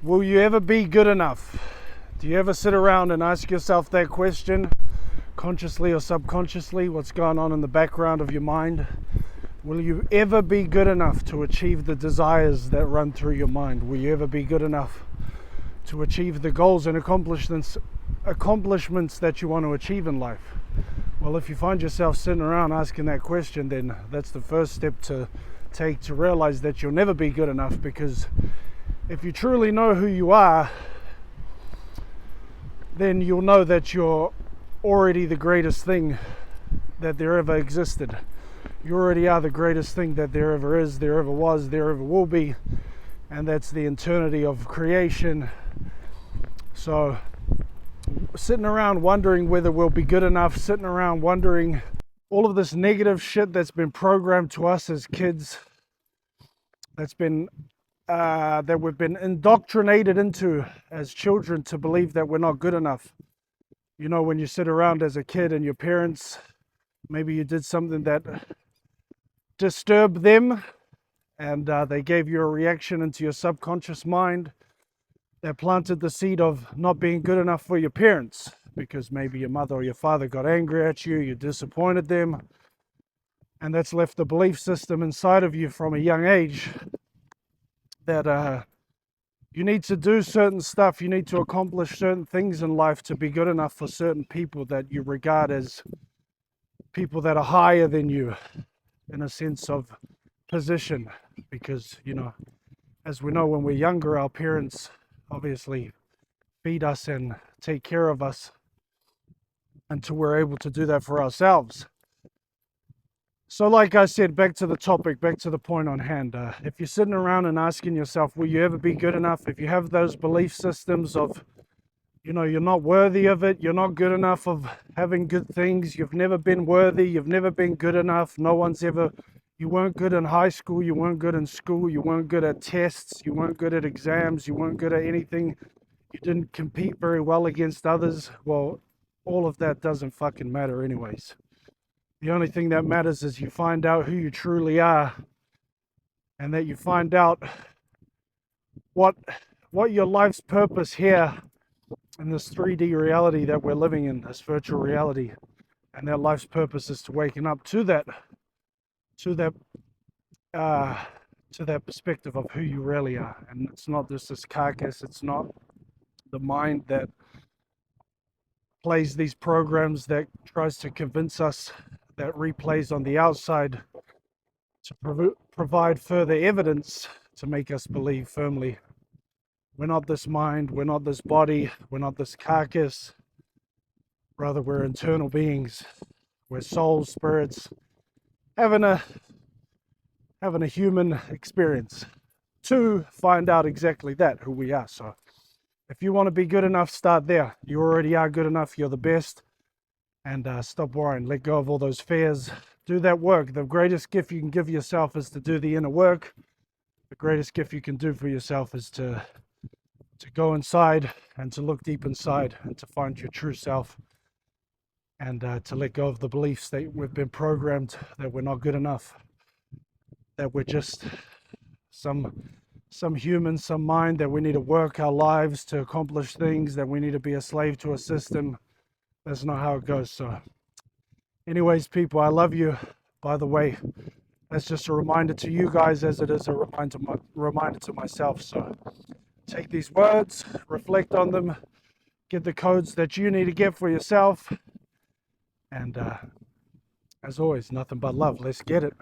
Will you ever be good enough? Do you ever sit around and ask yourself that question, consciously or subconsciously? What's going on in the background of your mind? Will you ever be good enough to achieve the desires that run through your mind? Will you ever be good enough to achieve the goals and accomplishments that you want to achieve in life? Well, if you find yourself sitting around asking that question, then that's the first step to take to realize that you'll never be good enough, because if you truly know who you are, then you'll know that you're already the greatest thing that there ever existed. You already are the greatest thing that there ever is, there ever was, there ever will be, and that's the eternity of creation. So sitting around wondering whether we'll be good enough, sitting around wondering all of this negative shit that's been programmed to us as kids, that we've been indoctrinated into as children to believe that we're not good enough. You know, when you sit around as a kid and your parents, maybe you did something that disturbed them, and they gave you a reaction into your subconscious mind that planted the seed of not being good enough for your parents, because maybe your mother or your father got angry at you, you disappointed them, and that's left a belief system inside of you from a young age that you need to do certain stuff, you need to accomplish certain things in life to be good enough for certain people that you regard as people that are higher than you in a sense of position. Because, you know, as we know, when we're younger, our parents obviously feed us and take care of us until we're able to do that for ourselves. So like I said, back to the topic, back to the point on hand. If you're sitting around and asking yourself, will you ever be good enough? If you have those belief systems of, you know, you're not worthy of it, you're not good enough of having good things, you've never been worthy, you've never been good enough, no one's ever, you weren't good in high school, you weren't good in school, you weren't good at tests, you weren't good at exams, you weren't good at anything, you didn't compete very well against others, well, all of that doesn't fucking matter anyways. The only thing that matters is you find out who you truly are, and that you find out what your life's purpose here in this 3D reality that we're living in, this virtual reality, and that life's purpose is to waking up to that perspective of who you really are. And it's not just this carcass, it's not the mind that plays these programs that tries to convince us, that replays on the outside to provide further evidence to make us believe firmly we're not this mind, we're not this body, we're not this carcass. Rather, we're internal beings. We're souls, spirits, having a human experience to find out exactly that, who we are. So if you want to be good enough, start there. You already are good enough, you're the best. And stop worrying, let go of all those fears. Do that work. The greatest gift you can give yourself is to do the inner work. The greatest gift you can do for yourself is to go inside and to look deep inside and to find your true self, and to let go of the beliefs that we've been programmed that we're not good enough, that we're just some human, some mind, that we need to work our lives to accomplish things, that we need to be a slave to a system. That's not how it goes. So anyways, people, I love you. By the way, that's just a reminder to you guys as it is a reminder to myself. So take these words, reflect on them, get the codes that you need to get for yourself. And as always, nothing but love. Let's get it.